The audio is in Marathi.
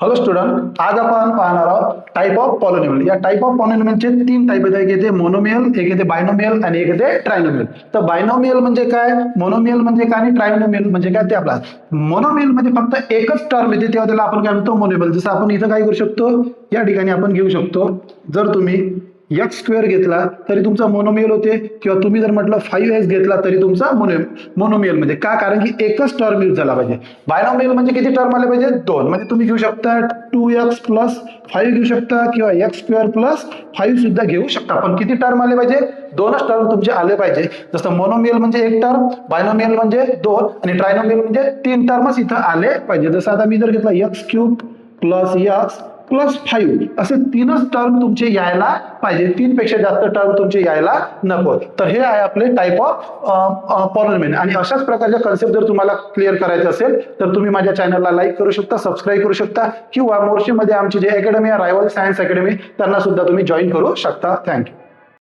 हॅलो स्टुडंट, आज आपण पाहणार आहोत टाइप ऑफ पॉलिनॉमियल. या टाइप ऑफ पॉलिनॉमियलचे तीन टाइप आहेत. एक येते मोनोमियल, एक येते बायनोमियल आणि एक येते ट्रायनोमियल. तर बायनोमियल म्हणजे काय, मोनोमियल म्हणजे काय आणि ट्रायनोमियल म्हणजे काय ते आपला. मोनोमियल म्हणजे फक्त एकच टर्म येते तेव्हा त्याला आपण काय म्हणतो, मोनोमियल. जसं आपण इथं काय करू शकतो, या ठिकाणी आपण घेऊ शकतो, जर तुम्ही एक्स स्क्वेअर घेतला तरी तुमचा मोनोमियल होते, किंवा तुम्ही जर म्हटलं 5x घेतला तरी तुमचा मोनोमियल. म्हणजे का, कारण की एकच टर्म यूज झाला पाहिजे. बायनोमियल म्हणजे किती टर्म आले पाहिजे, दोन. म्हणजे तुम्ही घेऊ शकता 2x प्लस 5 घेऊ शकता, किंवा एक्स स्क्वेअर प्लस 5 सुद्धा घेऊ शकता, पण किती टर्म आले पाहिजे, दोनच टर्म तुमचे आले पाहिजे. जसं मोनोमियल म्हणजे एक टर्म, बायनोमियल म्हणजे दोन, आणि ट्रायनोमियल म्हणजे तीन टर्मच इथं आले पाहिजे. जसं आता मी जर घेतला x cube plus x plus 5 असे तीनच टर्म तुमचे यायला पाहिजे, तीन पेक्षा जास्त टर्म तुमचे यायला नको. तर हे आहे आपले टाइप ऑफ पॉलिनॉमियल. आणि अशाच प्रकारच्या कन्सेप्ट जर तुम्हाला क्लिअर करायचे असेल तर तुम्ही माझ्या चॅनलला लाईक करू शकता, सबस्क्राईब करू शकता, किंवा मोर्शीमध्ये आमची जे अकॅडमी आहे रायवल सायन्स अकॅडमी, त्यांना सुद्धा तुम्ही जॉईन करू शकता. थँक्यू.